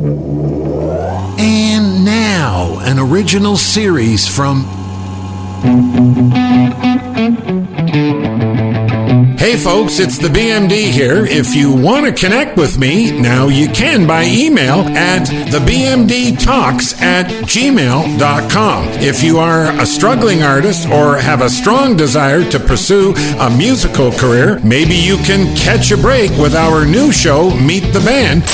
And now, an original series from... Hey folks, it's the BMD here. If you want to connect with me, now you can by email at thebmdtalks@gmail.com. If you are a struggling artist or have a strong desire to pursue a musical career, maybe you can catch a break with our new show, Meet the Band.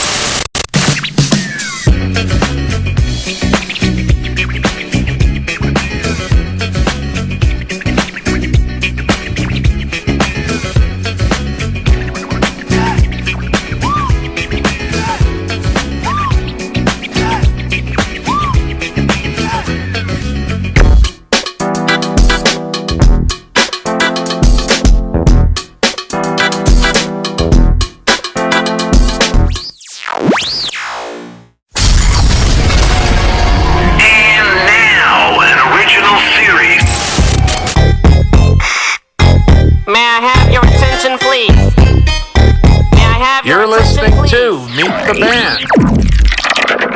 You're listening to Meet the Band.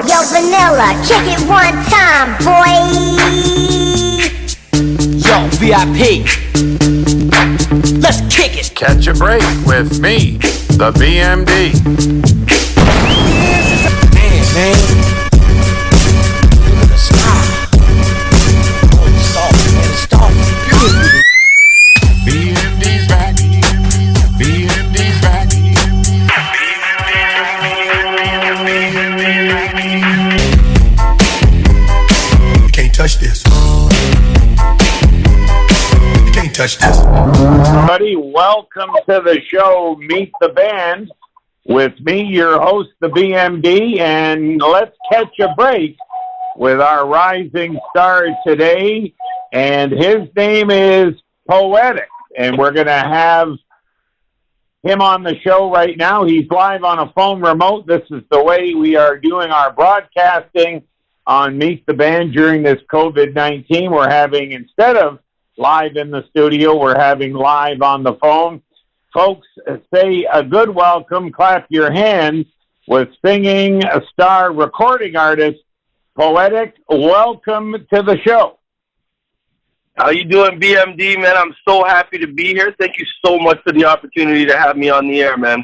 Yo, Vanilla, kick it one time, boy. Yo, VIP. Let's kick it. Catch a break with me, the BMD. Man. Stop. BMD's back. BMD's back. Touch this. You can't touch this. Everybody, welcome to the show, Meet the Band, with me, your host, the BMD, and let's catch a break with our rising star today, and his name is Poetics, and we're going to have him on the show right now. He's live on a phone remote. This is the way we are doing our broadcasting on Meet the Band during this COVID-19. We're having, instead of live in the studio, we're having live on the phone. Folks, say a good welcome, clap your hands, with singing star recording artist, Poetic. Welcome to the show. How you doing, BMD, man? I'm so happy to be here. Thank you so much for the opportunity to have me on the air, man.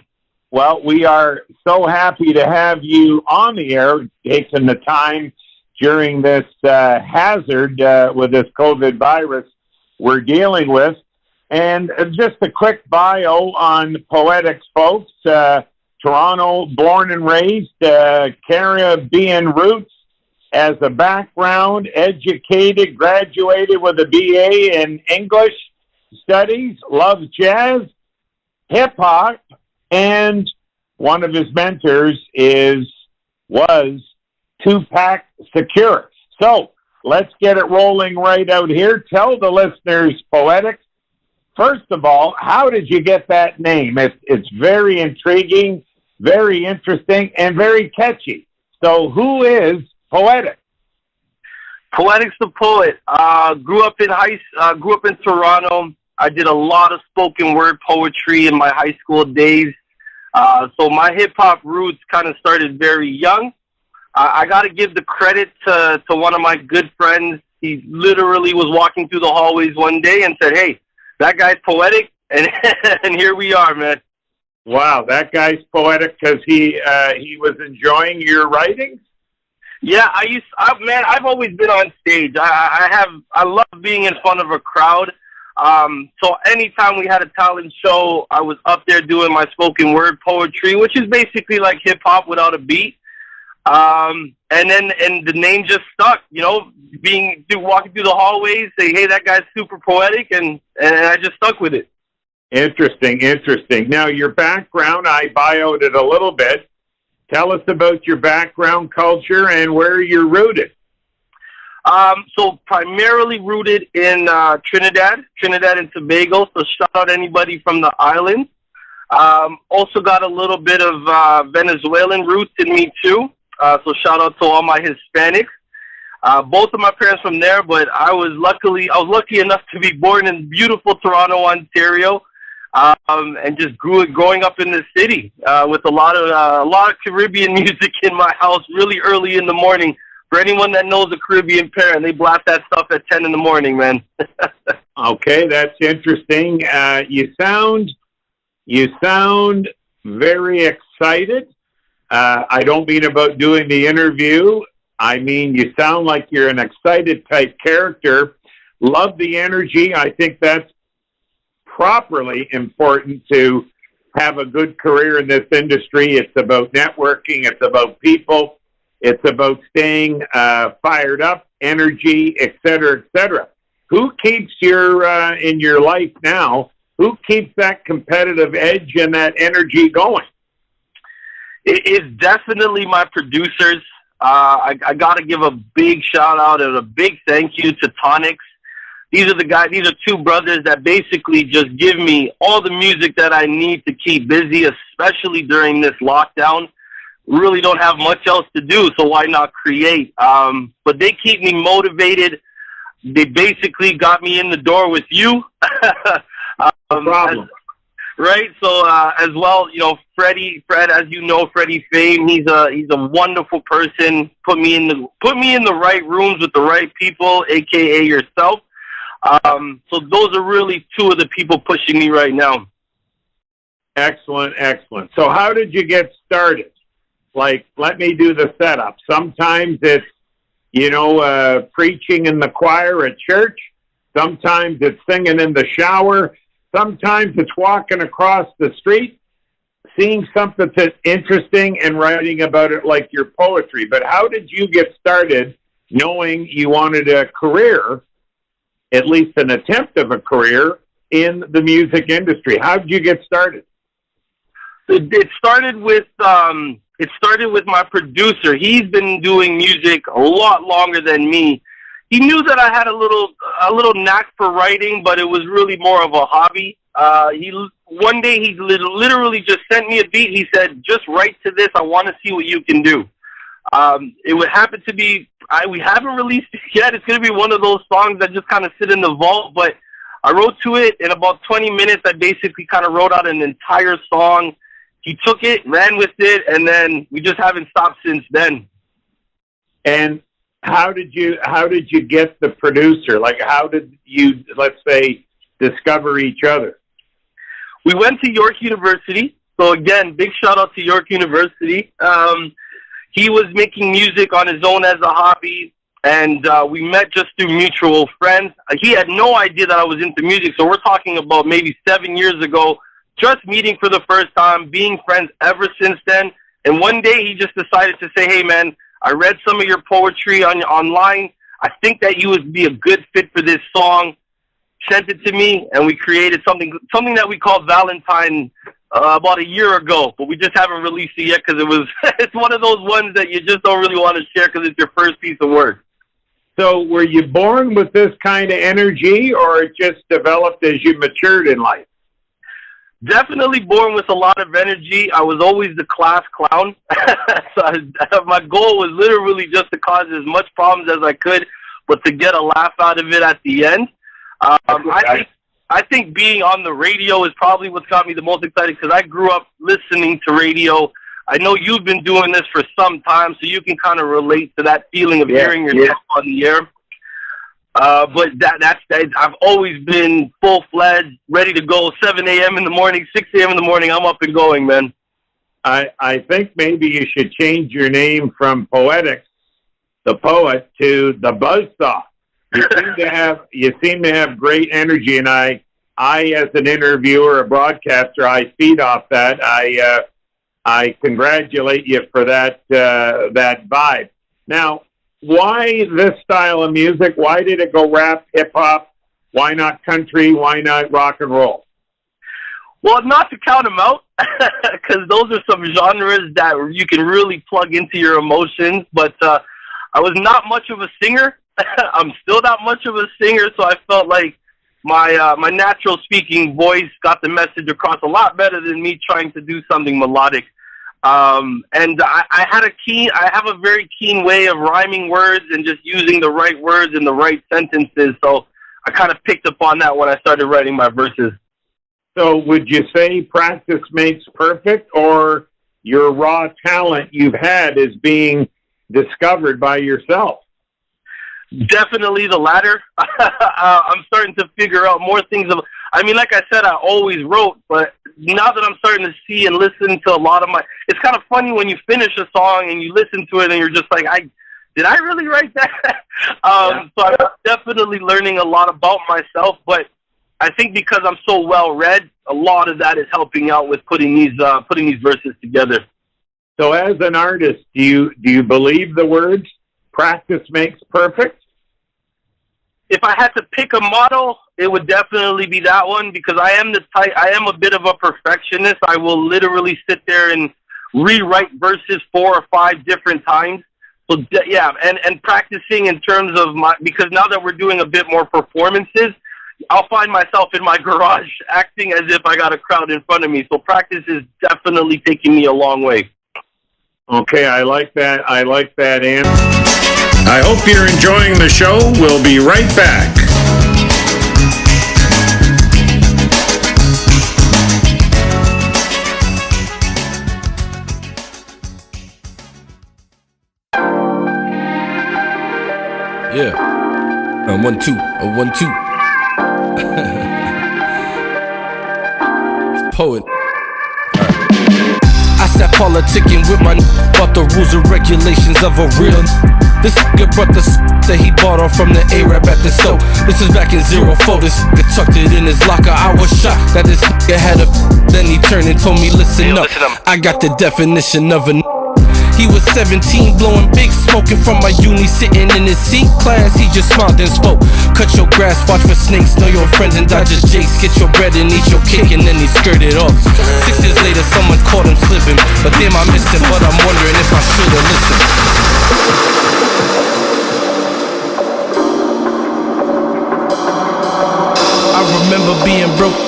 Well, we are so happy to have you on the air, taking the time during this hazard with this COVID virus we're dealing with. And just a quick bio on Poetics, folks. Toronto, born and raised, Caribbean roots. As a background, educated, graduated with a BA in English studies, loves jazz, hip-hop, and one of his mentors was Tupac Shakur. So let's get it rolling right out here. Tell the listeners, Poetics, first of all, how did you get that name? It's very intriguing, very interesting, and very catchy. So who is Poetics? Poetics the poet. Grew up in Toronto. I did a lot of spoken word poetry in my high school days. So my hip hop roots kind of started very young. I got to give the credit to one of my good friends. He literally was walking through the hallways one day and said, "Hey, that guy's Poetic," and and here we are, man. Wow, that guy's poetic because he was enjoying your writings. Yeah, I've always been on stage. I love being in front of a crowd. So anytime we had a talent show, I was up there doing my spoken word poetry, which is basically like hip hop without a beat. And the name just stuck, walking through the hallways, say, "Hey, that guy's super poetic," and I just stuck with it. Interesting. Now, your background, I bioed it a little bit. Tell us about your background, culture, and where you're rooted. So primarily rooted in Trinidad and Tobago. So shout out anybody from the island. Also got a little bit of Venezuelan roots in me too. So shout out to all my Hispanics. Both of my parents from there, but I was lucky enough to be born in beautiful Toronto, Ontario. and just growing up in the city with a lot of Caribbean music in my house really early in the morning. For anyone that knows a Caribbean parent, they blast that stuff at 10 in the morning, man. Okay, that's interesting. You sound very excited. I don't mean about doing the interview. I mean, you sound like you're an excited type character. Love the energy. I think that's properly important to have a good career in this industry. It's about networking. It's about people. It's about staying fired up, energy, et cetera, et cetera. Who keeps in your life now, who keeps that competitive edge and that energy going? It's definitely my producers. I got to give a big shout out and a big thank you to Tonics. These are the guys, these are two brothers that basically just give me all the music that I need to keep busy, especially during this lockdown. Really don't have much else to do, so why not create? But they keep me motivated. They basically got me in the door with you. No problem. Right, so as well, you know, Fred, as you know, Freddie Fame, he's a wonderful person. Put me in the right rooms with the right people, aka yourself. So those are really two of the people pushing me right now. Excellent, excellent. So how did you get started? Like, let me do the setup. Sometimes it's, you know, preaching in the choir at church. Sometimes it's singing in the shower. Sometimes it's walking across the street, seeing something that's interesting and writing about it like your poetry. But how did you get started knowing you wanted a career, at least an attempt of a career, in the music industry? How did you get started? It started with my producer. He's been doing music a lot longer than me. He knew that I had a little knack for writing, but it was really more of a hobby. One day he literally just sent me a beat. He said, "Just write to this. I want to see what you can do." It would happen to be we haven't released it yet. It's going to be one of those songs that just kind of sit in the vault. But I wrote to it in about 20 minutes. I basically kind of wrote out an entire song. He took it, ran with it, and then we just haven't stopped since then. And how did you get the producer? Like, how did you, let's say, discover each other? We went to York University. So again, big shout out to York University. He was making music on his own as a hobby, and we met just through mutual friends. He had no idea that I was into music, so we're talking about maybe 7 years ago, just meeting for the first time, being friends ever since then. And one day he just decided to say, "Hey man, I read some of your poetry online. I think that you would be a good fit for this song." Sent it to me, and we created something that we call Valentine about a year ago, but we just haven't released it yet because it's one of those ones that you just don't really want to share because it's your first piece of work. So were you born with this kind of energy, or it just developed as you matured in life? Definitely born with a lot of energy. I was always the class clown. So my goal was literally just to cause as much problems as I could, but to get a laugh out of it at the end. I think being on the radio is probably what's got me the most excited because I grew up listening to radio. I know you've been doing this for some time, so you can kind of relate to that feeling of hearing yourself on the air. But that's I've always been full-fledged, ready to go, 7 a.m. in the morning, 6 a.m. in the morning, I'm up and going, man. I think maybe you should change your name from Poetics, the poet, to the Buzzsaw. You seem to have great energy, and I as an interviewer, a broadcaster, I feed off that. I congratulate you for that vibe. Now, why this style of music? Why did it go rap, hip hop? Why not country? Why not rock and roll? Well, not to count them out, because those are some genres that you can really plug into your emotions. But I was not much of a singer. I'm still not much of a singer, so I felt like my natural speaking voice got the message across a lot better than me trying to do something melodic. And I have a very keen way of rhyming words and just using the right words in the right sentences. So I kind of picked up on that when I started writing my verses. So would you say practice makes perfect, or your raw talent you've had is being discovered by yourself? Definitely the latter. I'm starting to figure out more things. I mean, like I said, I always wrote, but now that I'm starting to see and listen to a lot of it's kind of funny when you finish a song and you listen to it and you're just like, did I really write that? So I'm definitely learning a lot about myself, but I think because I'm so well read, a lot of that is helping out with putting these verses together. So as an artist, do you believe the words practice makes perfect? If I had to pick a motto, it would definitely be that one, because I am a bit of a perfectionist. I will literally sit there and rewrite verses 4 or 5 different times. So yeah, and practicing in terms of because now that we're doing a bit more performances, I'll find myself in my garage acting as if I got a crowd in front of me. So practice is definitely taking me a long way. Okay, I like that answer. I hope you're enjoying the show. We'll be right back. Yeah. 1 2. 1 2. It's Poet. I sat politicking with my about the rules and regulations of a real. This nigga brought the that he bought off from the A-Rap at the store. This is back in 04. This nigga tucked it in his locker. I was shocked that this nigga had a. Then he turned and told me, listen up. I got the definition of a. He was 17, blowing big, smoking from my uni, sitting in his seat class. He just smiled and spoke. Cut your grass, watch for snakes, know your friends and dodge jakes. Get your bread and eat your cake, and then he skirted off. 6 years later, someone caught him slipping. But damn, I missed him, but I'm wondering if I should've listened. I remember being broke.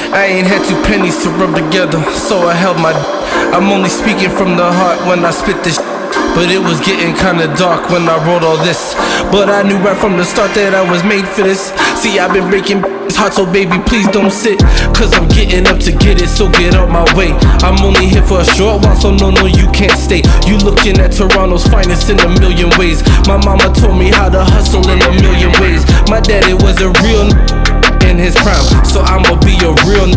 I ain't had 2 pennies to rub together, so I held my. I'm only speaking from the heart when I spit this. But it was getting kinda dark when I wrote all this. But I knew right from the start that I was made for this. See, I've been breaking hot, so baby, please don't sit. Cause I'm getting up to get it, so get out my way. I'm only here for a short while, so no, you can't stay. You looking at Toronto's finest in a million ways. My mama told me how to hustle in a million ways. My daddy was a real in his prime, so I'ma be a real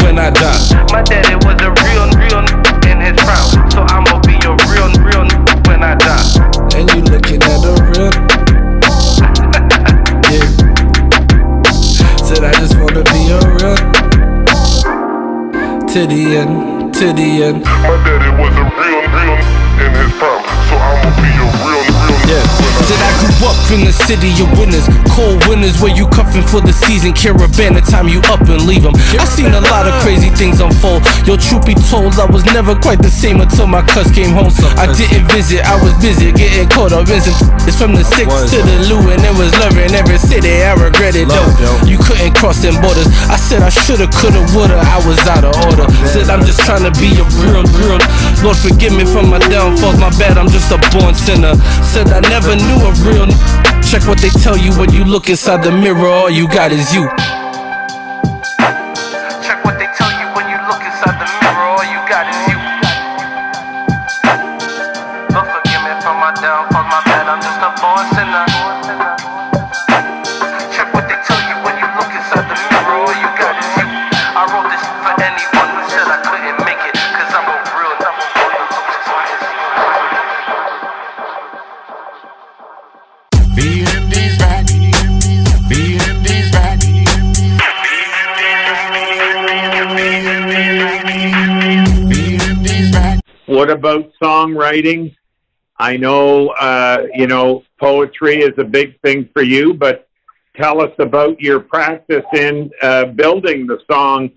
when I die. My daddy was a real in his prime, so I'ma be a real when I die. And you looking at a real. Yeah. Said I just wanna be a real. To the end, to the end. My daddy was a real in his prime, so I'ma be a real. Yeah. Said I grew up in the city of winners, cold winners where you cuffing for the season, caravan the time you up and leave them. I seen a lot of crazy things unfold. Yo, truth be told, I was never quite the same until my cuz came home. I didn't visit, I was busy getting caught up in some. It's from the 6 to the Lou, and it was loving every city. I regret it though. You couldn't cross them borders. I said I shoulda, coulda, woulda. I was out of order. Said I'm just trying to be a real. Lord forgive me for my downfalls. My bad, I'm just a born sinner. Said I never knew a real. Check what they tell you when you look inside the mirror. All you got is you. Check what they tell you when you look inside the mirror. All you got is you. Lord forgive me for my downfalls. My bad, I'm just a born sinner. Check what they tell you when you look inside the mirror. All you got is you. I wrote this for anyone who said I couldn't make it, cause I'm a real. BMD's back. BMD's back. BMD's back. What about songwriting? I know, poetry is a big thing for you, but tell us about your practice in building the song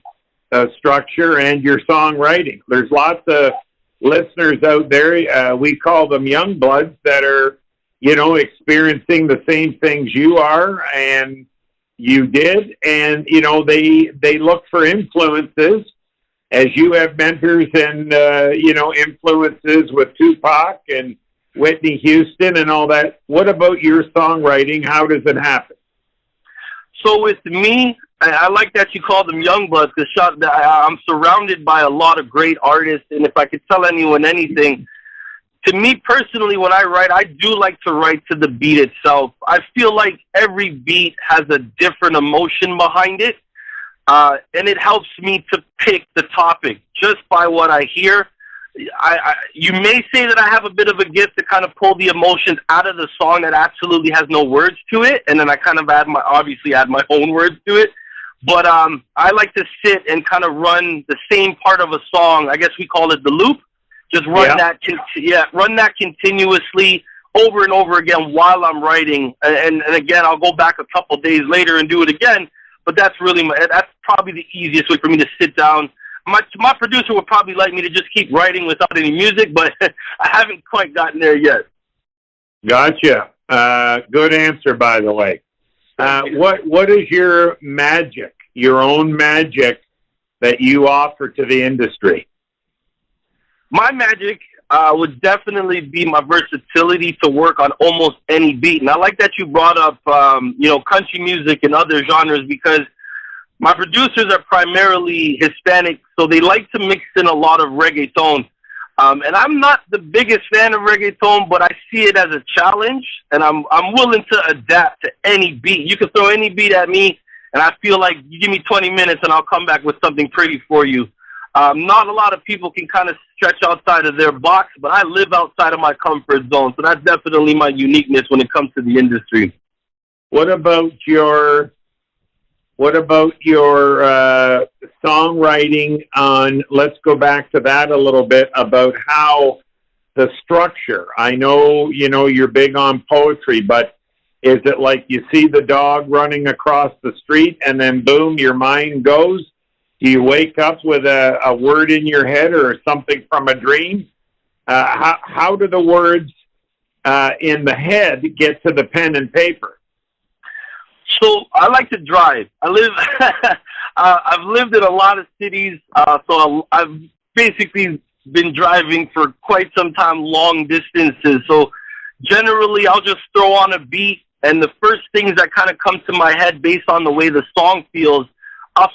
structure and your songwriting. There's lots of listeners out there, we call them young bloods, that are experiencing the same things you are and you did. And, they look for influences, as you have mentors and, influences with Tupac and Whitney Houston and all that. What about your songwriting? How does it happen? So with me, I like that you call them young bloods, because I'm surrounded by a lot of great artists, and if I could tell anyone anything, to me personally, when I write, I do like to write to the beat itself. I feel like every beat has a different emotion behind it, and it helps me to pick the topic just by what I hear. You may say that I have a bit of a gift to kind of pull the emotions out of the song that absolutely has no words to it, and then I kind of add my own words to it. But I like to sit and kind of run the same part of a song. I guess we call it the loop. Just run run that continuously over and over again while I'm writing. And again, I'll go back a couple days later and do it again. But that's probably the easiest way for me to sit down. My producer would probably like me to just keep writing without any music, but I haven't quite gotten there yet. Gotcha. Good answer, by the way. What is your magic, your own magic, that you offer to the industry? My magic would definitely be my versatility to work on almost any beat. And I like that you brought up, country music and other genres, because my producers are primarily Hispanic, so they like to mix in a lot of reggaeton. And I'm not the biggest fan of reggaeton, but I see it as a challenge, and I'm willing to adapt to any beat. You can throw any beat at me, and I feel like you give me 20 minutes, and I'll come back with something pretty for you. Not a lot of people can kind of stretch outside of their box, but I live outside of my comfort zone, so that's definitely my uniqueness when it comes to the industry. What about your songwriting on, let's go back to that a little bit, about how the structure, I know, you're big on poetry, but is it like you see the dog running across the street and then boom, your mind goes? Do you wake up with a word in your head or something from a dream? How do the words in the head get to the pen and paper? So I like to drive. I've lived in a lot of cities, so I've basically been driving for quite some time, long distances. So generally, I'll just throw on a beat, and the first things that kind of come to my head based on the way the song feels, I'll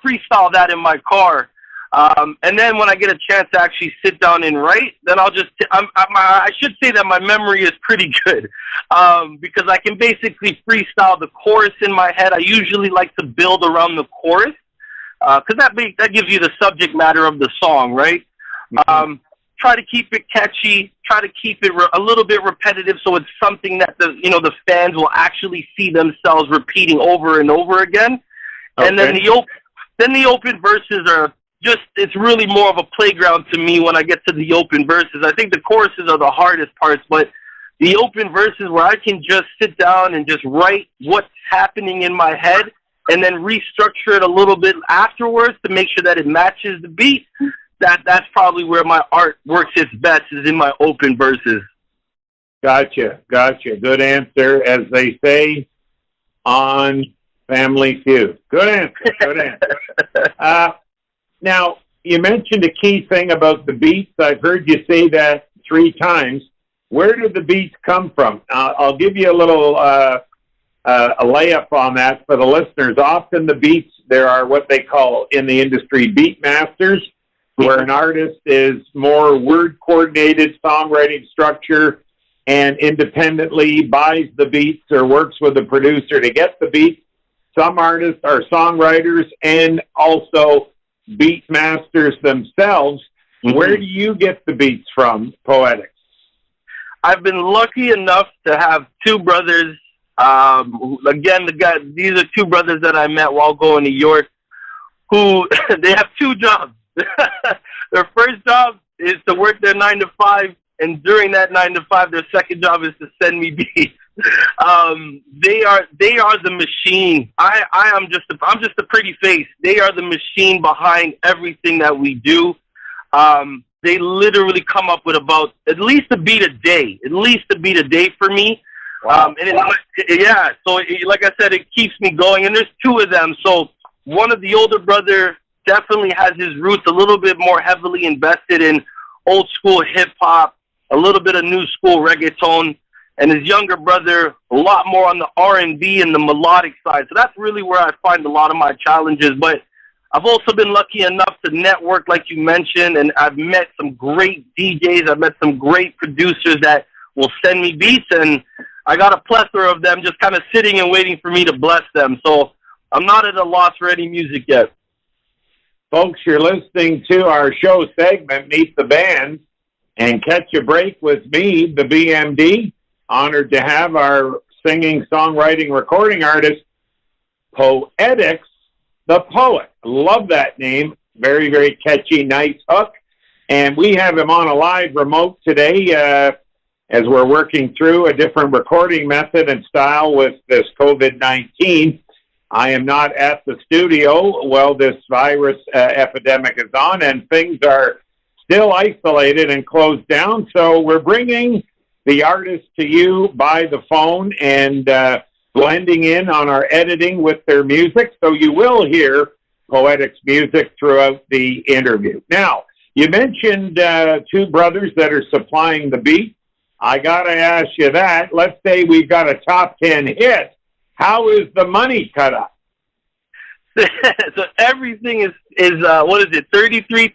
freestyle that in my car. And then when I get a chance to actually sit down and write, then I should say that my memory is pretty good, because I can basically freestyle the chorus in my head. I usually like to build around the chorus, because that gives you the subject matter of the song, right? Mm-hmm. Try to keep it catchy, try to keep it a little bit repetitive, so it's something that the fans will actually see themselves repeating over and over again. Okay. And then the open verses are it's really more of a playground to me when I get to the open verses. I think the choruses are the hardest parts, but the open verses where I can just sit down and just write what's happening in my head and then restructure it a little bit afterwards to make sure that it matches the beat, that's probably where my art works its best, is in my open verses. Gotcha. Good answer, as they say on Family Feud. Good answer. Now, you mentioned a key thing about the beats. I've heard you say that 3 times. Where do the beats come from? I'll give you a little a layup on that for the listeners. Often the beats, there are what they call in the industry beat masters, where an artist is more word-coordinated songwriting structure and independently buys the beats or works with the producer to get the beats. Some artists are songwriters and also beat masters themselves. Mm-hmm. Where do you get the beats from, Poetics? I've been lucky enough to have 2 brothers. These are 2 brothers that I met while going to York, who they have 2 jobs. Their first job is to work their 9 to 5, and during that 9 to 5, their second job is to send me beats. They are the machine. I'm just a pretty face. They are the machine behind everything that we do. They literally come up with about at least a beat a day for me. Wow. So like I said, it keeps me going. And there's 2 of them. So one of the older brother definitely has his roots a little bit more heavily invested in old school hip hop, a little bit of new school reggaeton. and his younger brother a lot more on the R&B and the melodic side. So that's really where I find a lot of my challenges. But I've also been lucky enough to network, like you mentioned, and I've met some great DJs. I've met some great producers that will send me beats, and I got a plethora of them just kind of sitting and waiting for me to bless them. So I'm not at a loss for any music yet. Folks, you're listening to our show segment, Meet the Band, and Catch a Break with me, the BMD. Honored to have our singing, songwriting, recording artist, Poetics, the Poet. Love that name. Very, very catchy, nice hook. And we have him on a live remote today as we're working through a different recording method and style with this COVID-19. I am not at the studio while this virus epidemic is on, and things are still isolated and closed down. So we're bringing the artist to you by the phone and blending in on our editing with their music. So you will hear Poetics music throughout the interview. Now, you mentioned two brothers that are supplying the beat. I got to ask you that. Let's say we've got a top 10 hit. How is the money cut up? So everything is what is it, 33?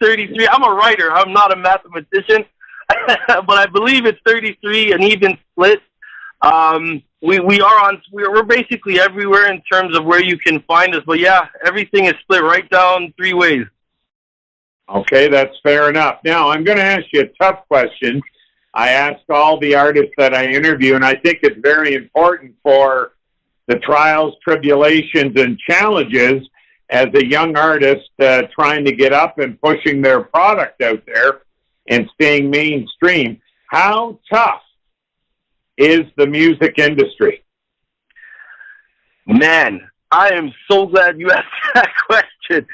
I'm a writer. I'm not a mathematician, but I believe it's 33, an even split. We're basically everywhere in terms of where you can find us. But yeah, everything is split right down 3 ways. Okay, that's fair enough. Now, I'm going to ask you a tough question. I ask all the artists that I interview, and I think it's very important for the trials, tribulations, and challenges as a young artist trying to get up and pushing their product out there and staying mainstream. How tough is the music industry? Man, I am so glad you asked that question.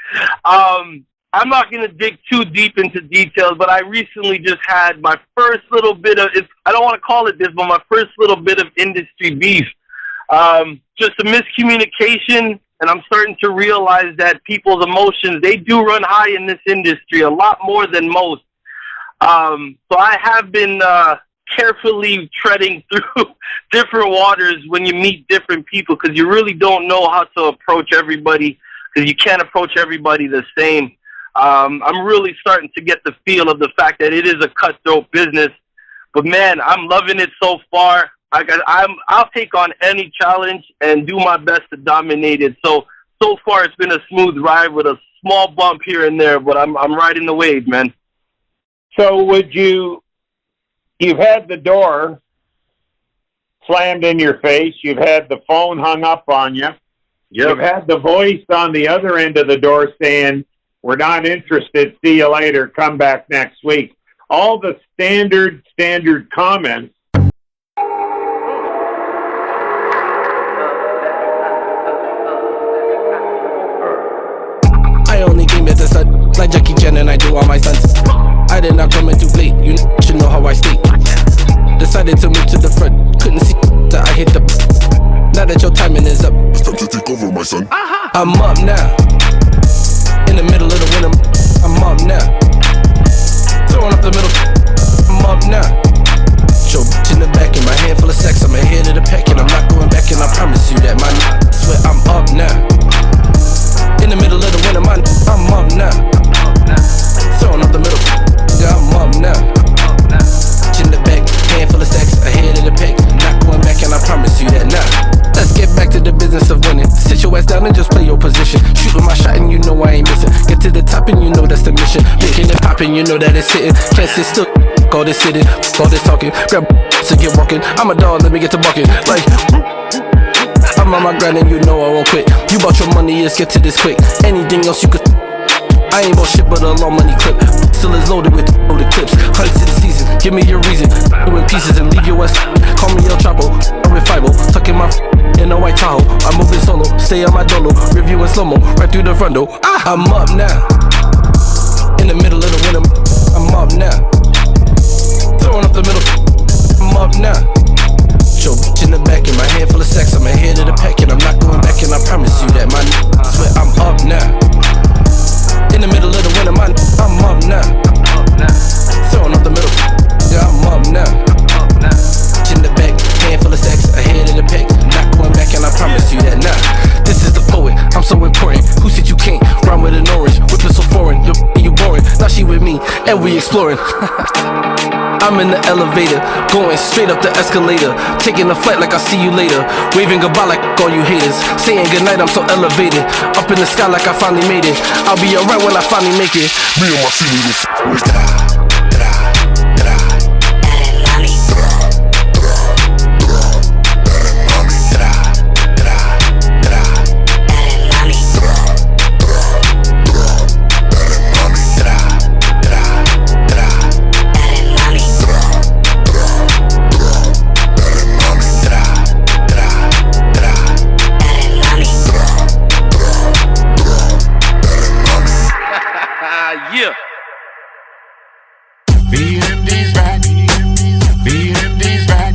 I'm not going to dig too deep into details, but I recently just had my first little bit of, I don't want to call it this, but my first little bit of industry beef. Just a miscommunication, and I'm starting to realize that people's emotions, they do run high in this industry, a lot more than most. So I have been carefully treading through different waters when you meet different people, because you really don't know how to approach everybody, because you can't approach everybody the same. I'm really starting to get the feel of the fact that it is a cutthroat business. But, man, I'm loving it so far. I'll take on any challenge and do my best to dominate it. So far it's been a smooth ride with a small bump here and there, but I'm riding the wave, man. So you've had the door slammed in your face. You've had the phone hung up on you. Yep. You've had the voice on the other end of the door saying, "We're not interested. See you later. Come back next week." All the standard comments. I only came here to stud like Jackie Chan, and I do all my stunts. I did not come in too late. You should know how I stay. Decided to move to the front. Couldn't see that I hit the. Now that your timing is up, It's time to take over, my son. I'm up now. In the middle of the winter, I'm up now. Throwing up the middle, I'm up now. Show bitch in the back in my hand full of sex. I'm ahead of the pack and I'm not going back, and I promise you that my swear I'm up now. In the middle of the winter, I'm up now. Throwing up the middle, yeah, I'm up now. In the back, hand full of sex, ahead of the pack, not going back, and I promise you that now. Let's get back to the business of winning. Sit your ass down and just play your position. Shooting my shot and you know I ain't missing. Get to the top and you know that's the mission. Picking and popping, you know that it's hitting. Can't sit still, all this sitting, all this talking. Grab to get walking. I'm a dog, let me get to bucking. Like, I'm on my grind and you know I won't quit. You bought your money, let's get to this quick. Anything else you could. I ain't bought shit but a long money clip. Still is loaded with loaded clips. Hunts in the season, give me your reason. Do in pieces and leave your ass. Call me El Chapo, I'm with 5-0. Tucking my in a white Tahoe. I'm moving solo, stay on my dolo. Reviewing slow-mo, right through the front door. I'm up now. In the middle of the winter, I'm up now. Throwing up the middle, I'm up now. Show bitch in the back in my hand full of sex. I'm ahead of the pack and I'm not going back, and I promise you that my swear I'm up now. In the middle of the winter, I'm up now. Throwing up the middle, yeah, I'm up now. In the back, and we exploring. I'm in the elevator, going straight up the escalator, taking a flight like I'll see you later, waving goodbye like all you haters, saying goodnight, I'm so elevated, up in the sky like I finally made it. I'll be alright when I finally make it. Me and my city. Yeah. BMD's back. BMD's back.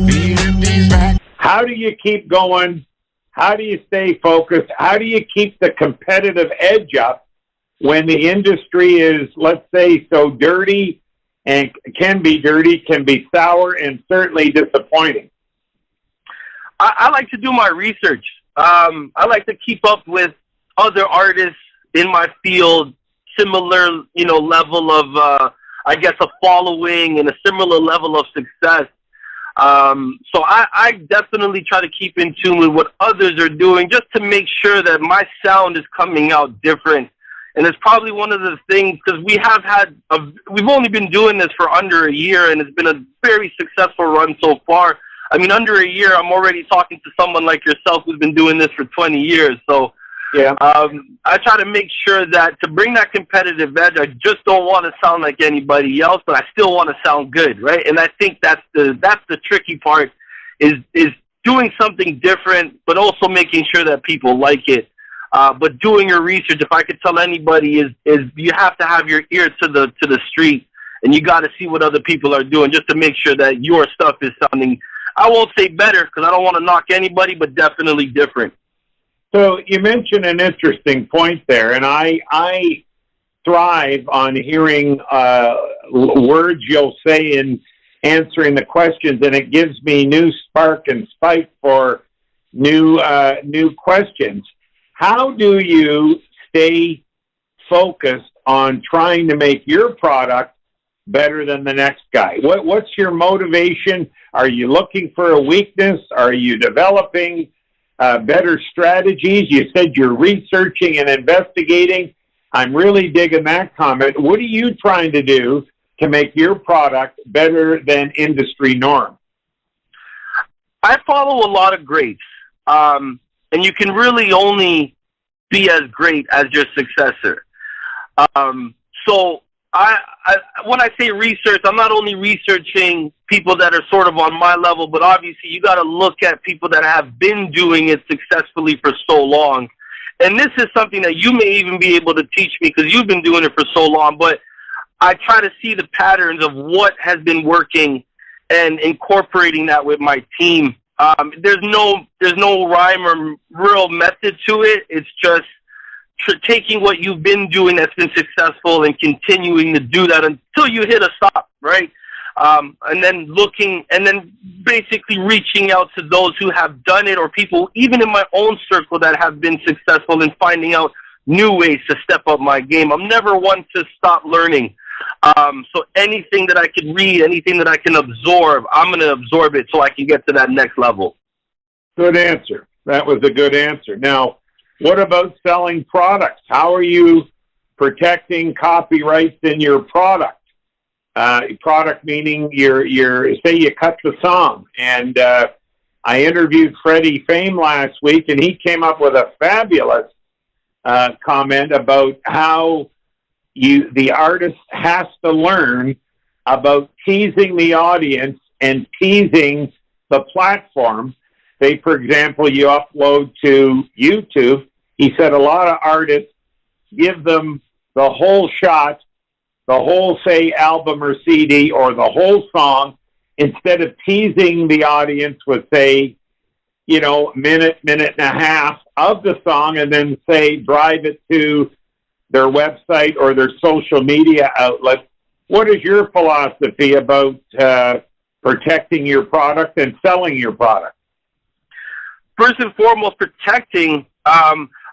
BMD's back. How do you keep going? How do you stay focused? How do you keep the competitive edge up when the industry is, let's say, so dirty and can be sour, and certainly disappointing? I like to do my research. I like to keep up with other artists in my field, similar, level of, I guess, a following and a similar level of success. So I definitely try to keep in tune with what others are doing, just to make sure that my sound is coming out different. And it's probably one of the things, because we've only been doing this for under a year, and it's been a very successful run so far. I mean, under a year, I'm already talking to someone like yourself who's been doing this for 20 years. So yeah, I try to make sure that to bring that competitive edge, I just don't want to sound like anybody else, but I still want to sound good, right? And I think that's the tricky part, is doing something different, but also making sure that people like it. But doing your research, if I could tell anybody, is you have to have your ear to the street, and you got to see what other people are doing, just to make sure that your stuff is sounding, I won't say better, because I don't want to knock anybody, but definitely different. So you mentioned an interesting point there, and I thrive on hearing words you'll say in answering the questions, and it gives me new spark and spike for new questions. How do you stay focused on trying to make your product better than the next guy? What's your motivation? Are you looking for a weakness? Are you developing better strategies? You said you're researching and investigating. I'm really digging that comment. What are you trying to do to make your product better than industry norm? I follow a lot of greats, and you can really only be as great as your successor. So when I say research, I'm not only researching people that are sort of on my level, but obviously you got to look at people that have been doing it successfully for so long. And this is something that you may even be able to teach me, because you've been doing it for so long, but I try to see the patterns of what has been working and incorporating that with my team. There's no rhyme or real method to it. It's just taking what you've been doing that's been successful and continuing to do that until you hit a stop, right? And then basically reaching out to those who have done it, or people even in my own circle that have been successful, and finding out new ways to step up my game. I'm never one to stop learning. So anything that I can read, anything that I can absorb, I'm going to absorb it so I can get to that next level. Good answer. That was a good answer. Now, what about selling products? How are you protecting copyrights in your product? Product meaning say you cut the song. And I interviewed Freddie Fame last week, and he came up with a fabulous comment about how the artist has to learn about teasing the audience and teasing the platform. Say, for example, you upload to YouTube. He said a lot of artists give them the whole shot, the whole, say, album or CD, or the whole song, instead of teasing the audience with, say, minute and a half of the song, and then, say, drive it to their website or their social media outlet. What is your philosophy about protecting your product and selling your product? First and foremost, protecting.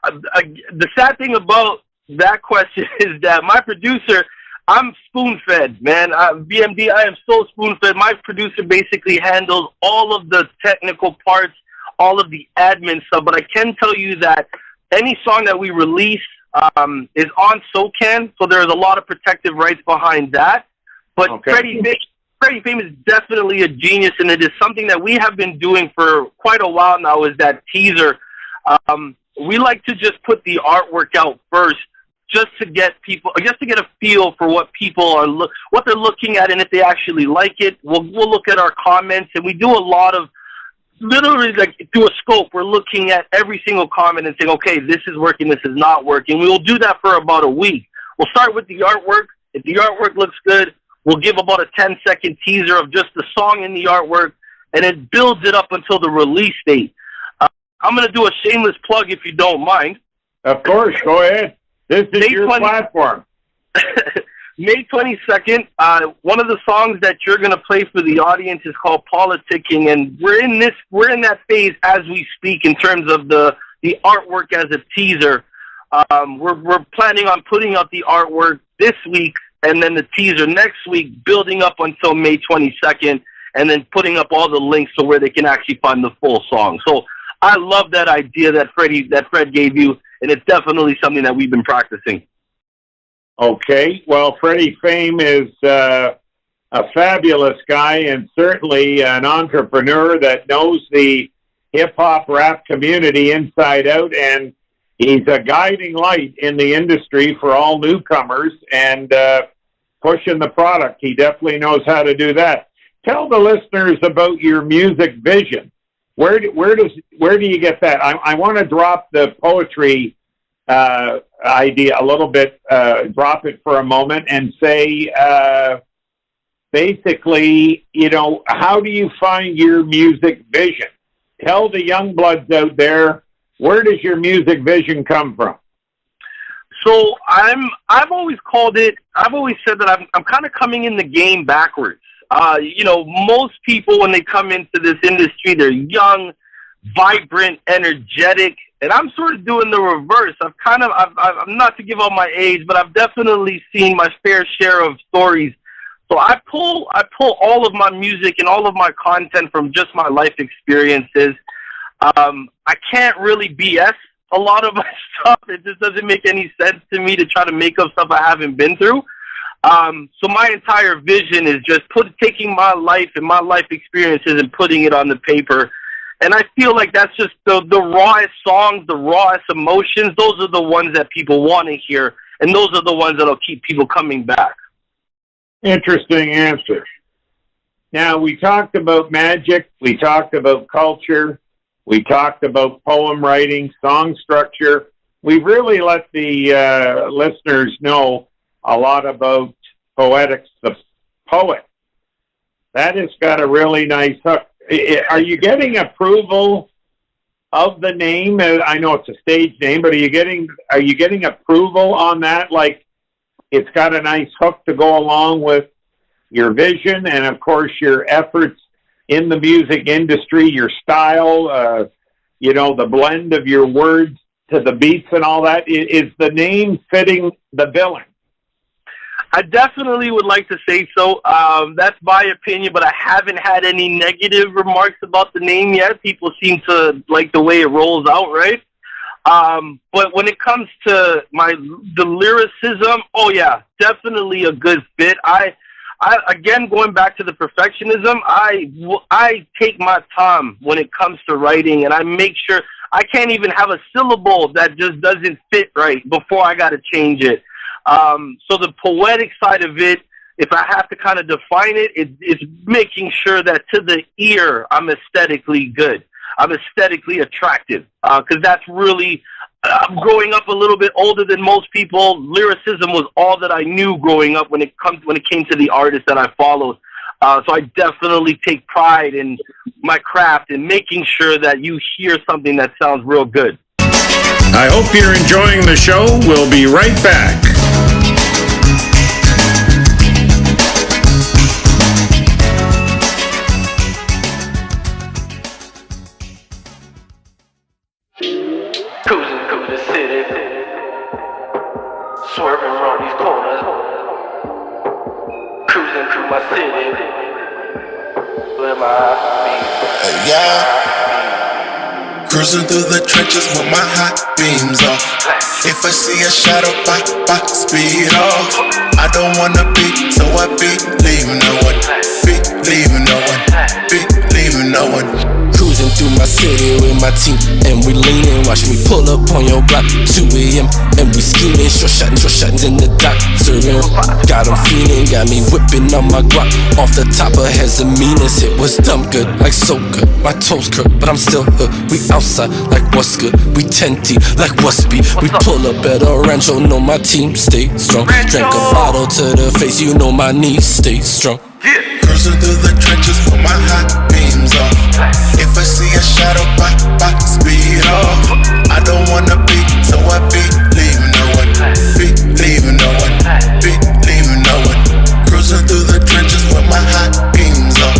the sad thing about that question is that my producer, I'm spoon-fed, man. BMD, I am so spoon-fed. My producer basically handles all of the technical parts, all of the admin stuff. But I can tell you that any song that we release is on SoCan, so there's a lot of protective rights behind that. But Freddie Fame is definitely a genius, and it is something that we have been doing for quite a while now, is that teaser. We like to just put the artwork out first, just to get a feel for what people are what they're looking at, and if they actually like it. We'll look at our comments, and we do a lot of, literally, like, through a scope. We're looking at every single comment and saying, okay, this is working, this is not working. We will do that for about a week. We'll start with the artwork. If the artwork looks good, we'll give about a 10-second teaser of just the song in the artwork, and it builds it up until the release date. I'm going to do a shameless plug if you don't mind. Of course, go ahead. This is your platform. May 22nd, one of the songs that you're going to play for the audience is called Politicking, and we're in that phase as we speak in terms of the artwork as a teaser. We're planning on putting out the artwork this week, and then the teaser next week, building up until May 22nd, and then putting up all the links to where they can actually find the full song. So I love that idea that Fred gave you, and it's definitely something that we've been practicing. Okay. Well, Freddie Fame is a fabulous guy, and certainly an entrepreneur that knows the hip-hop rap community inside out, and he's a guiding light in the industry for all newcomers and pushing the product. He definitely knows how to do that. Tell the listeners about your music vision. Where do you get that? I want to drop the poetry idea a little bit, drop it for a moment, and say, basically, how do you find your music vision? Tell the young bloods out there, where does your music vision come from? So I've always said that I'm kind of coming in the game backwards. Most people, when they come into this industry, they're young, vibrant, energetic, and I'm sort of doing the reverse. I'm not to give out my age, but I've definitely seen my fair share of stories. So I pull all of my music and all of my content from just my life experiences. I can't really BS a lot of my stuff. It just doesn't make any sense to me to try to make up stuff I haven't been through. So my entire vision is just taking my life and my life experiences and putting it on the paper. And I feel like that's just the rawest songs, the rawest emotions. Those are the ones that people want to hear, and those are the ones that'll keep people coming back. Interesting answer. Now, we talked about magic, we talked about culture, we talked about poem writing, song structure. We've really let the listeners know a lot about Poetics, the poet. That has got a really nice hook. Are you getting approval of the name? I know it's a stage name, but are you getting approval on that? Like, it's got a nice hook to go along with your vision and, of course, your efforts in the music industry, your style, the blend of your words to the beats and all that. Is the name fitting the billing? I definitely would like to say so. That's my opinion, but I haven't had any negative remarks about the name yet. People seem to like the way it rolls out, right? But when it comes to the lyricism, oh yeah, definitely a good fit. I again, going back to the perfectionism, I take my time when it comes to writing, and I make sure I can't even have a syllable that just doesn't fit right before I got to change it. So the poetic side of it, if I have to kind of define it, it's making sure that to the ear, I'm aesthetically good. I'm aesthetically attractive. Cause that's really, growing up a little bit older than most people, lyricism was all that I knew growing up when it came to the artists that I followed. So I definitely take pride in my craft and making sure that you hear something that sounds real good. I hope you're enjoying the show. We'll be right back. Cruising through the city. Cruising through my city with my Yeah. Cruising through the trenches with my hot beams off. If I see a shadow, I speed off. I don't wanna be, so I be leaving no one. Be leaving no one. Be leaving no one. Cruising through my city with my team, and we leaning. Watch me pull up on your block, 2 a.m. and we scheming. Short shots in the dock, serving. Got 'em feeling, got me whipping on my guap. Off the top of heads, the meanest. It was dumb good, like so good. My toes curl, but I'm still hood. We outside, like what's good. We 10 deep, like what's beat. We pull up at a rancho, know my team stay strong. Drank a bottle to the face, you know my knees stay strong. Cruising through the trenches with my hot beams off. If I see a shadow, I speed off. I don't wanna be, so I be leaving no one. Be leaving no one. Be leaving no one. Cruising through the trenches with my hot beams off.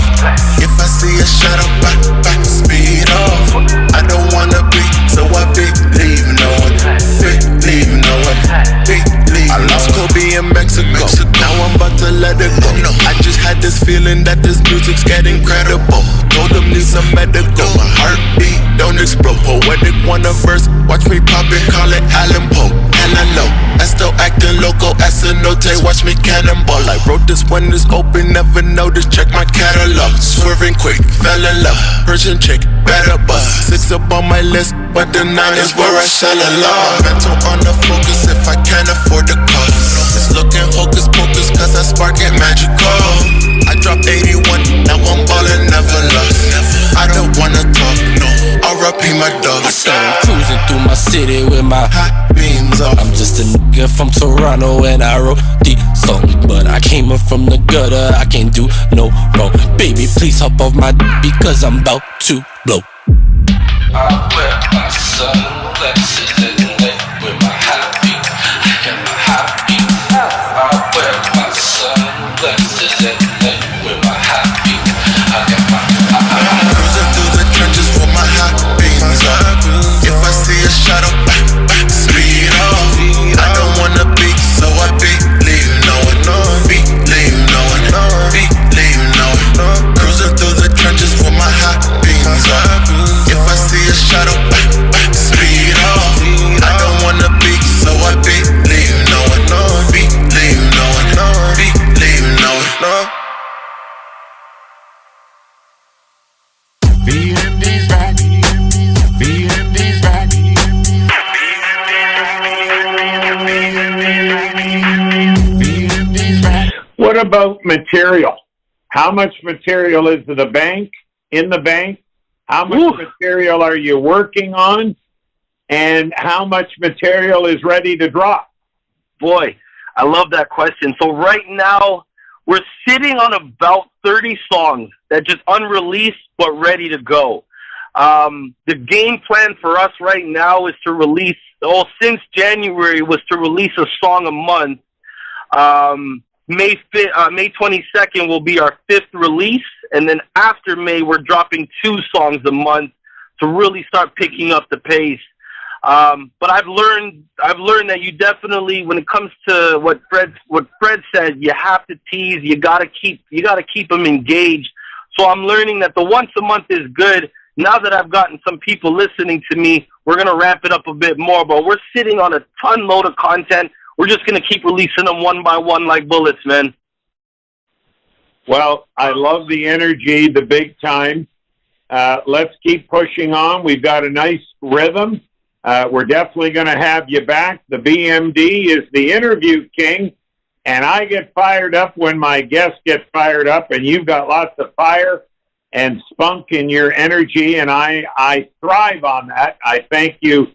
If I see a shadow, I speed off. I don't wanna be, so I be leaving no one. Be leaving no one. Be leaving. I lost Kobe in Mexico. Now I'm about to let it go. I just had this feeling that this music's getting credible. Told them need some medical. My heartbeat don't explode. Poetic wanna verse, watch me pop it, call it Allen Poe. And I know I still acting loco. Asinote, watch me cannonball. I wrote this when it's open, never noticed. Check my catalog. Swerving quick, fell in love. Persian chick, better bust. 6 up on my list, but the 9 is where I shall along. Mental on the focus if I can't afford the cost. It's looking hocus pocus, cause I spark it magical. I dropped 81, now I'm ballin', never lost. I don't wanna talk, no, R.I.P. my dog. I said I'm cruising through my city with my hot beams off. I'm just a nigga from Toronto and I wrote these songs, but I came up from the gutter, I can't do no wrong. Baby, please hop off my because I'm about to blow. I wear my sunglasses at night with my hot beat. I got my hot beat. I wear my sunglasses at night with my hot beat. I got my Cruising through the trenches with my hot beams off. If I see a shadow, speed off. I don't wanna be, so I be leaving no one. Be leaving no one. Be leaving no one. Cruising through the trenches with my hot beams off. If I see a shadow, speed off. I don't wanna be, so I be leaving no one. Be leaving no one. Be leaving no one. BMD's back. BMD's back. BMD's back. What about material? How much material is in the bank? How much material are you working on? And how much material is ready to drop? Boy, I love that question. So right now, we're sitting on about 30 songs that just unreleased but ready to go. The game plan for us right now is to release, since January, was to release a song a month. May 22nd will be our 5th release, and then after May, we're dropping 2 songs a month to really start picking up the pace. But I've learned that you definitely, when it comes to what Fred said, you have to tease. You gotta keep them engaged. So I'm learning that the once a month is good. Now that I've gotten some people listening to me, we're gonna ramp it up a bit more. But we're sitting on a ton load of content. We're just gonna keep releasing them one by one like bullets, man. Well, I love the energy, the big time. Let's keep pushing on. We've got a nice rhythm. We're definitely going to have you back. The BMD is the interview king, and I get fired up when my guests get fired up, and you've got lots of fire and spunk in your energy, and I thrive on that. I thank you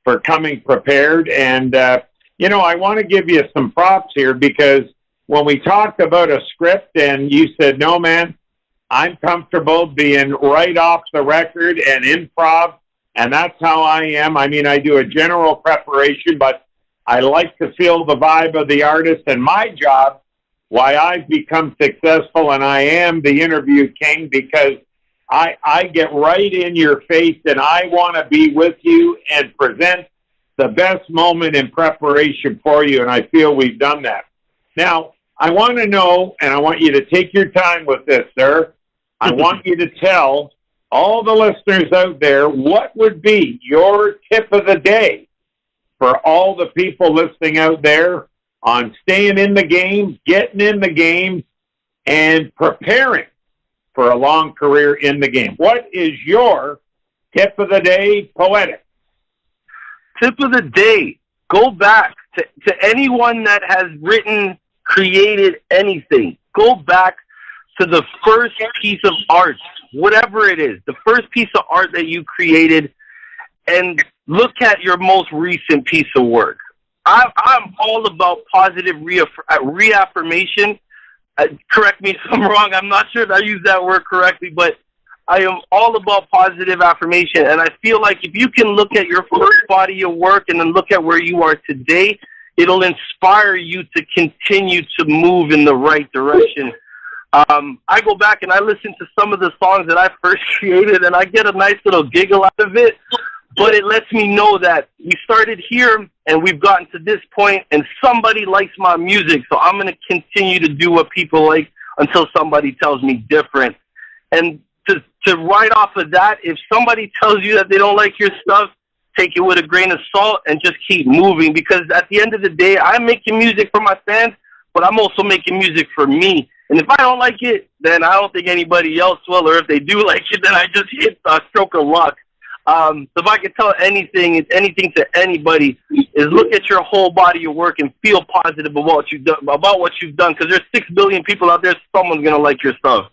for coming prepared, and, I want to give you some props here because when we talked about a script and you said, no, man, I'm comfortable being right off the record and improv. And that's how I am. I mean, I do a general preparation, but I like to feel the vibe of the artist. And my job, why I've become successful and I am the interview king, because I get right in your face and I want to be with you and present the best moment in preparation for you. And I feel we've done that. Now, I want to know, and I want you to take your time with this, sir. I want you to tell all the listeners out there what would be your tip of the day for all the people listening out there on staying in the game, getting in the game, and preparing for a long career in the game. What is your tip of the day, Poetics? Tip of the day, go back to anyone that has written, created anything. Go back to the first piece of art, whatever it is, the first piece of art that you created, and look at your most recent piece of work. I'm all about positive reaffirmation. Correct me if I'm wrong. I'm not sure if I use that word correctly, but I am all about positive affirmation. And I feel like if you can look at your first body of work and then look at where you are today, it'll inspire you to continue to move in the right direction. I go back and I listen to some of the songs that I first created, and I get a nice little giggle out of it. But it lets me know that we started here and we've gotten to this point, and somebody likes my music, so I'm going to continue to do what people like until somebody tells me different. And to write off of that, if somebody tells you that they don't like your stuff, take it with a grain of salt and just keep moving, because at the end of the day, I'm making music for my fans, but I'm also making music for me. And if I don't like it, then I don't think anybody else will, or if they do like it, then I just hit a stroke of luck. So if I could tell anything to anybody, is look at your whole body of work and feel positive about what you've done, because there's 6 billion people out there. Someone's going to like your stuff.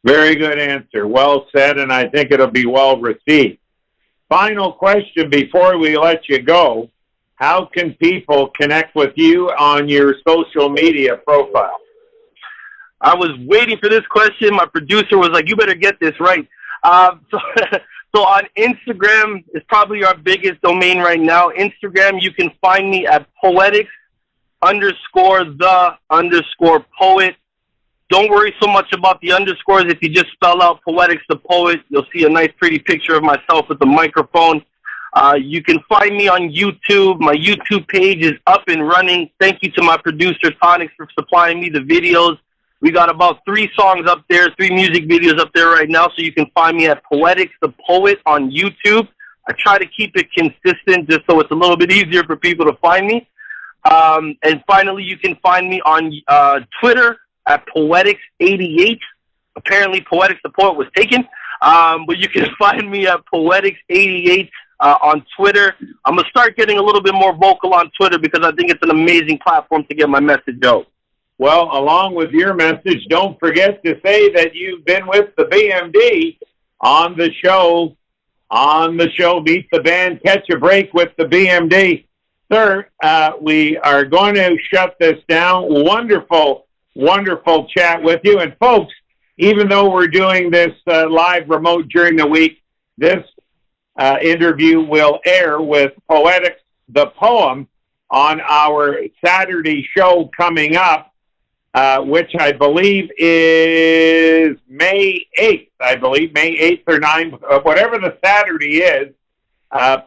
Very good answer. Well said, and I think it'll be well received. Final question before we let you go. How can people connect with you on your social media profile? I was waiting for this question. My producer was like, you better get this right. So on Instagram is probably our biggest domain right now. Instagram, you can find me at Poetics_the_poet. Don't worry so much about the underscores. If you just spell out Poetics the Poet, you'll see a nice pretty picture of myself with the microphone. You can find me on YouTube. My YouTube page is up and running. Thank you to my producer, Tonics, for supplying me the videos. We got about 3 songs up there, 3 music videos up there right now, so you can find me at Poetics the Poet on YouTube. I try to keep it consistent just so it's a little bit easier for people to find me. And finally, you can find me on Twitter at Poetics88. Apparently, Poetics the Poet was taken, but you can find me at Poetics88 on Twitter. I'm going to start getting a little bit more vocal on Twitter because I think it's an amazing platform to get my message out. Well, along with your message, don't forget to say that you've been with the BMD on the show, Meet the Band, Catch a Break with the BMD. Sir, we are going to shut this down. Wonderful, wonderful chat with you. And folks, even though we're doing this live remote during the week, this interview will air with Poetics the Poem on our Saturday show coming up, which I believe is May 8th, May 8th or 9th, whatever the Saturday is.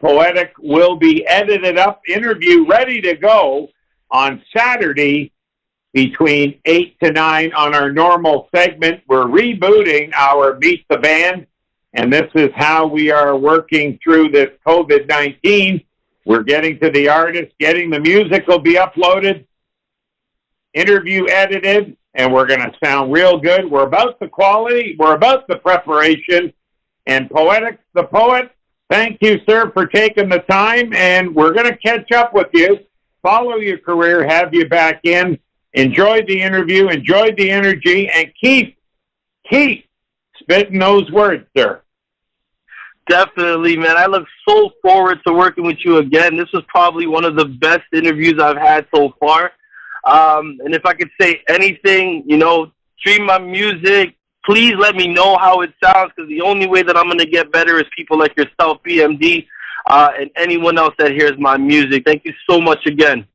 Poetic will be edited up, interview ready to go on Saturday between 8 to 9 on our normal segment. We're rebooting our Meet the Band, and this is how we are working through this COVID-19. We're getting to the artist, getting the music will be uploaded, interview edited, and we're going to sound real good. We're about the quality. We're about the preparation. And Poetics the Poet, thank you, sir, for taking the time, and we're going to catch up with you, follow your career, have you back in. Enjoy the interview, enjoy the energy, and keep spitting those words, sir. Definitely, man. I look so forward to working with you again. This was probably one of the best interviews I've had so far. And if I could say anything, stream my music. Please let me know how it sounds, because the only way that I'm going to get better is people like yourself, BMD, and anyone else that hears my music. Thank you so much again.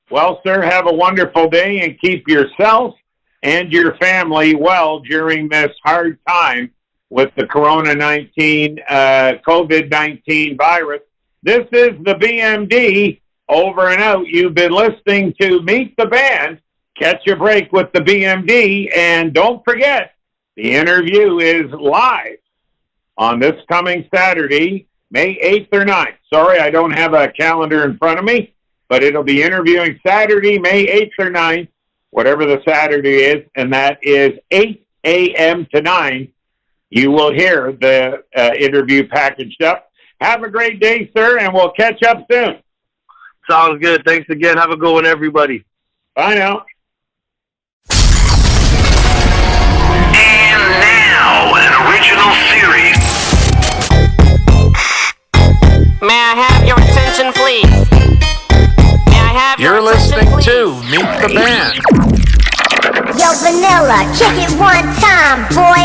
Well, sir, have a wonderful day and keep yourself and your family well during this hard time with the COVID-19 virus. This is the BMD. Over and out. You've been listening to Meet the Band, catch a break with the BMD. And don't forget, the interview is live on this coming Saturday, May 8th or 9th. Sorry, I don't have a calendar in front of me, but it'll be interviewing Saturday, May 8th or 9th, whatever the Saturday is, and that is 8 a.m. to 9. You will hear the interview packaged up. Have a great day, sir, and we'll catch up soon. Sounds good. Thanks again. Have a good one, everybody. Bye now. And now, an original series. May I have your attention, please? May I have You're your attention, listening please? to Meet the Band. Yo, Vanilla, kick it one time, boy.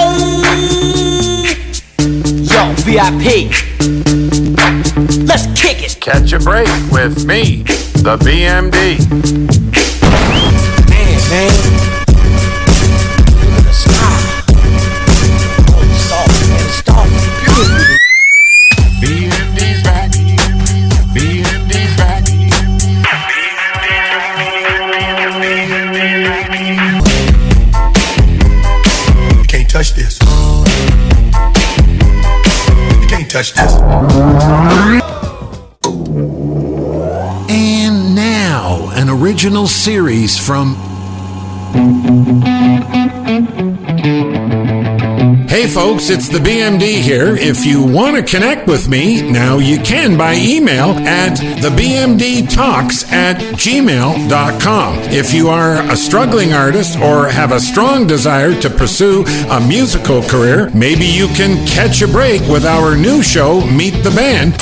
Yo, VIP. Let's kick it. Catch a break with me, the BMD. Man. Look at the sky. Oh, it's soft, man. It's soft. Beautiful. BMD's back. BMD's back. You can't touch this. You can't touch this. And now, an original series from... Hey folks, it's the BMD here. If you want to connect with me, now you can by email at thebmdtalks@gmail.com. If you are a struggling artist or have a strong desire to pursue a musical career, maybe you can catch a break with our new show, Meet the Band.